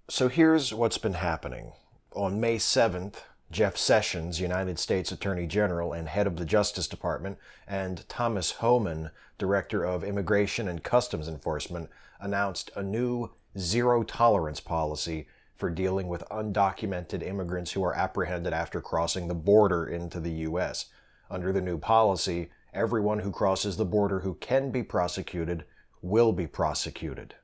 So here's what's been happening. On May 7th, Jeff Sessions, United States Attorney General and head of the Justice Department, and Thomas Homan, Director of Immigration and Customs Enforcement, announced a new zero-tolerance policy for dealing with undocumented immigrants who are apprehended after crossing the border into the U.S. Under the new policy, everyone who crosses the border who can be prosecuted will be prosecuted.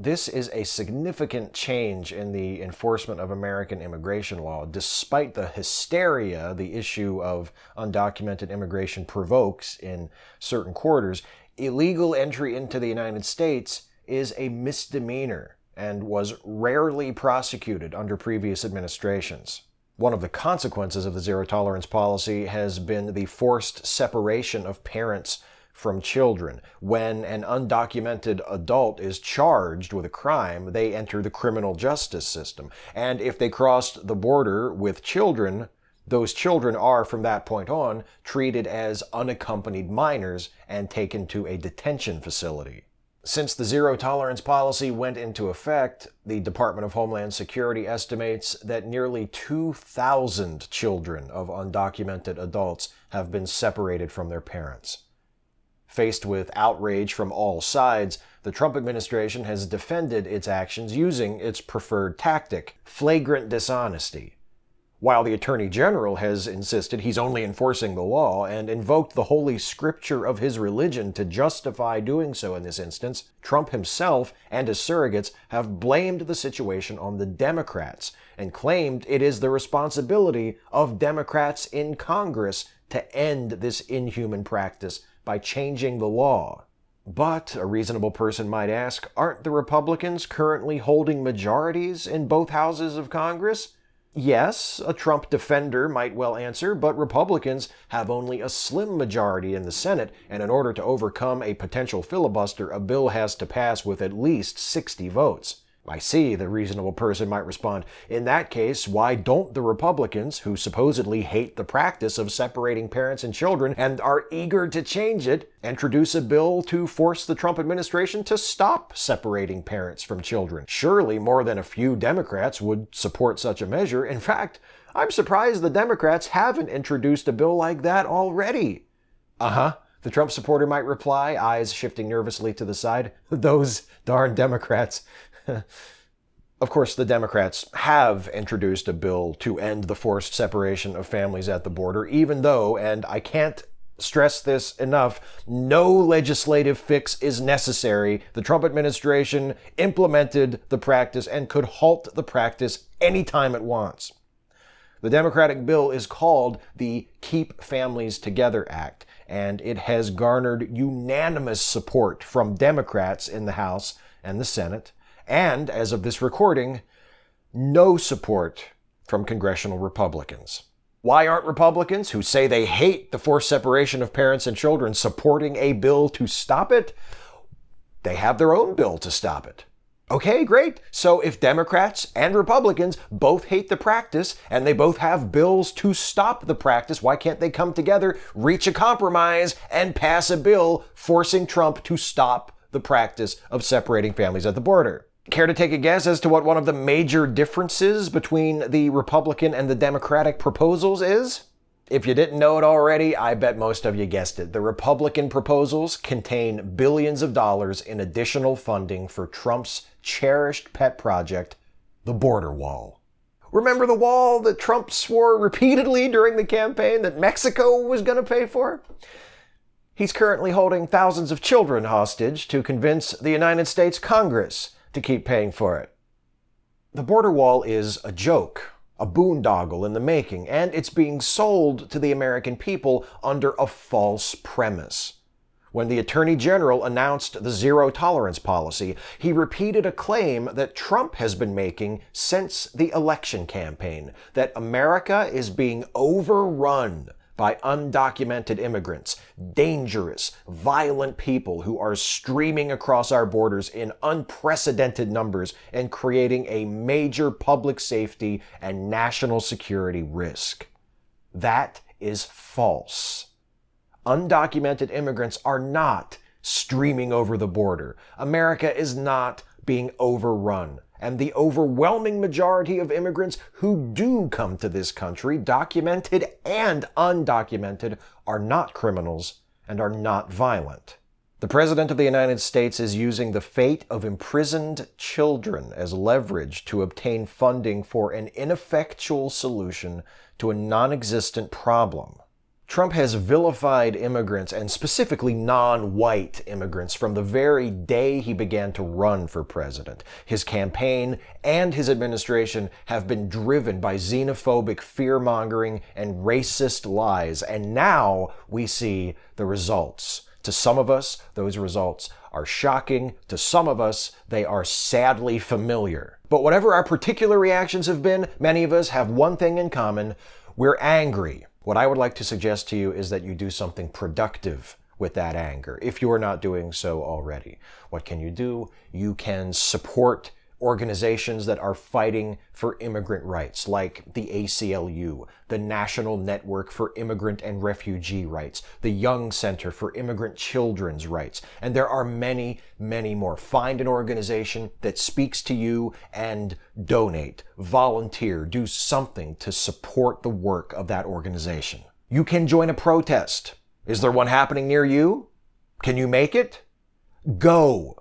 This is a significant change in the enforcement of American immigration law, despite the hysteria the issue of undocumented immigration provokes in certain quarters. Illegal entry into the United States is a misdemeanor and was rarely prosecuted under previous administrations. One of the consequences of the zero-tolerance policy has been the forced separation of parents from children. When an undocumented adult is charged with a crime, they enter the criminal justice system. And if they crossed the border with children, those children are, from that point on, treated as unaccompanied minors and taken to a detention facility. Since the zero-tolerance policy went into effect, the Department of Homeland Security estimates that nearly 2,000 children of undocumented adults have been separated from their parents. Faced with outrage from all sides, the Trump administration has defended its actions using its preferred tactic, flagrant dishonesty. While the Attorney General has insisted he's only enforcing the law and invoked the holy scripture of his religion to justify doing so in this instance, Trump himself and his surrogates have blamed the situation on the Democrats and claimed it is the responsibility of Democrats in Congress to end this inhuman practice by changing the law. But, a reasonable person might ask, aren't the Republicans currently holding majorities in both houses of Congress? Yes, a Trump defender might well answer, but Republicans have only a slim majority in the Senate, and in order to overcome a potential filibuster, a bill has to pass with at least 60 votes. I see, the reasonable person might respond. In that case, why don't the Republicans, who supposedly hate the practice of separating parents and children and are eager to change it, introduce a bill to force the Trump administration to stop separating parents from children? Surely more than a few Democrats would support such a measure. In fact, I'm surprised the Democrats haven't introduced a bill like that already. The Trump supporter might reply, eyes shifting nervously to the side. Those darn Democrats. Of course, the Democrats have introduced a bill to end the forced separation of families at the border, even though, and I can't stress this enough, no legislative fix is necessary. The Trump administration implemented the practice and could halt the practice anytime it wants. The Democratic bill is called the Keep Families Together Act, and it has garnered unanimous support from Democrats in the House and the Senate, and, as of this recording, no support from congressional Republicans. Why aren't Republicans, who say they hate the forced separation of parents and children, supporting a bill to stop it? They have their own bill to stop it. Okay, great. So if Democrats and Republicans both hate the practice and they both have bills to stop the practice, why can't they come together, reach a compromise, and pass a bill forcing Trump to stop the practice of separating families at the border? Care to take a guess as to what one of the major differences between the Republican and the Democratic proposals is? If you didn't know it already, I bet most of you guessed it. The Republican proposals contain billions of dollars in additional funding for Trump's cherished pet project, the border wall. Remember the wall that Trump swore repeatedly during the campaign that Mexico was going to pay for? He's currently holding thousands of children hostage to convince the United States Congress to keep paying for it. The border wall is a joke, a boondoggle in the making, and it's being sold to the American people under a false premise. When the Attorney General announced the zero-tolerance policy, he repeated a claim that Trump has been making since the election campaign, that America is being overrun by undocumented immigrants, dangerous, violent people who are streaming across our borders in unprecedented numbers and creating a major public safety and national security risk. That is false. Undocumented immigrants are not streaming over the border. America is not being overrun. And the overwhelming majority of immigrants who do come to this country, documented and undocumented, are not criminals and are not violent. The President of the United States is using the fate of imprisoned children as leverage to obtain funding for an ineffectual solution to a non-existent problem. Trump has vilified immigrants, and specifically non-white immigrants, from the very day he began to run for president. His campaign and his administration have been driven by xenophobic fear-mongering and racist lies, and now we see the results. To some of us, those results are shocking. To some of us, they are sadly familiar. But whatever our particular reactions have been, many of us have one thing in common: we're angry. What I would like to suggest to you is that you do something productive with that anger, if you are not doing so already. What can you do? You can support organizations that are fighting for immigrant rights, like the ACLU, the National Network for Immigrant and Refugee Rights, the Young Center for Immigrant Children's Rights, and there are many, many more. Find an organization that speaks to you and donate, volunteer, do something to support the work of that organization. You can join a protest. Is there one happening near you? Can you make it? Go.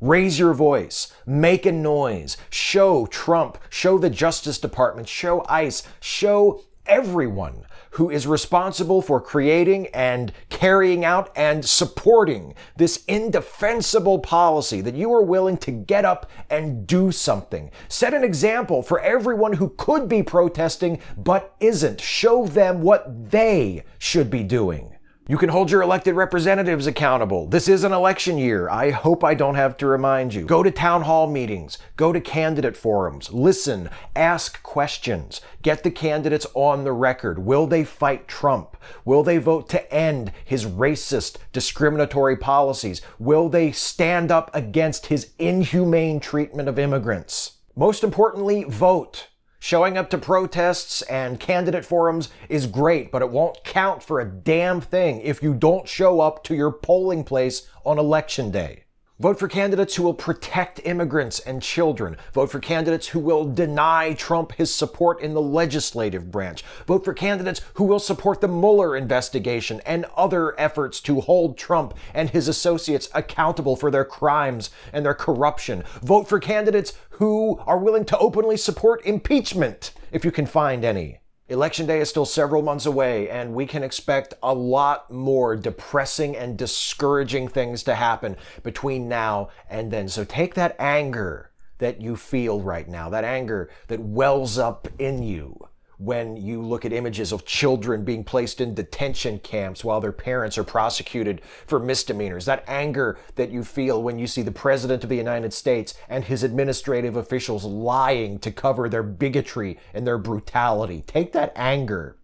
Raise your voice, make a noise, show Trump, show the Justice Department, show ICE, show everyone who is responsible for creating and carrying out and supporting this indefensible policy that you are willing to get up and do something. Set an example for everyone who could be protesting but isn't. Show them what they should be doing. You can hold your elected representatives accountable. This is an election year. I hope I don't have to remind you. Go to town hall meetings. Go to candidate forums. Listen. Ask questions. Get the candidates on the record. Will they fight Trump? Will they vote to end his racist, discriminatory policies? Will they stand up against his inhumane treatment of immigrants? Most importantly, vote. Showing up to protests and candidate forums is great, but it won't count for a damn thing if you don't show up to your polling place on election day. Vote for candidates who will protect immigrants and children. Vote for candidates who will deny Trump his support in the legislative branch. Vote for candidates who will support the Mueller investigation and other efforts to hold Trump and his associates accountable for their crimes and their corruption. Vote for candidates who are willing to openly support impeachment, if you can find any. Election day is still several months away, and we can expect a lot more depressing and discouraging things to happen between now and then. So take that anger that you feel right now, that anger that wells up in you when you look at images of children being placed in detention camps while their parents are prosecuted for misdemeanors, that anger that you feel when you see the President of the United States and his administrative officials lying to cover their bigotry and their brutality. Take that anger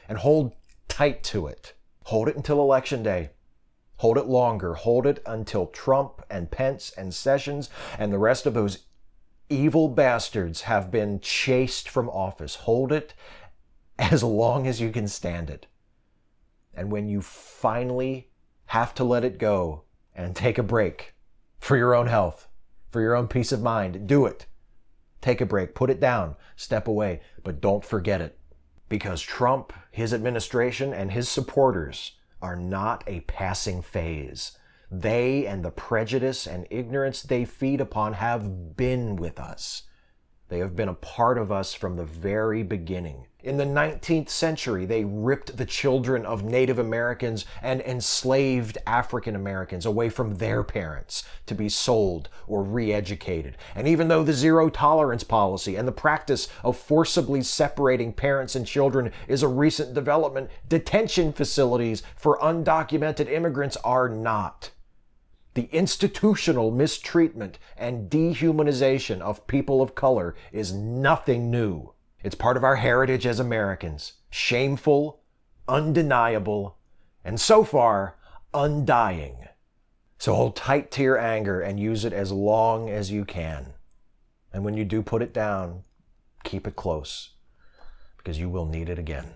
and hold tight to it. Hold it until Election Day. Hold it longer. Hold it until Trump and Pence and Sessions and the rest of those evil bastards have been chased from office. Hold it as long as you can stand it. And when you finally have to let it go and take a break for your own health, for your own peace of mind, do it. Take a break, put it down, step away, but don't forget it. Because Trump, his administration, and his supporters are not a passing phase. They and the prejudice and ignorance they feed upon have been with us. They have been a part of us from the very beginning. In the 19th century, they ripped the children of Native Americans and enslaved African Americans away from their parents to be sold or re-educated. And even though the zero tolerance policy and the practice of forcibly separating parents and children is a recent development, detention facilities for undocumented immigrants are not. The institutional mistreatment and dehumanization of people of color is nothing new. It's part of our heritage as Americans. Shameful, undeniable, and so far, undying. So hold tight to your anger and use it as long as you can. And when you do put it down, keep it close, because you will need it again.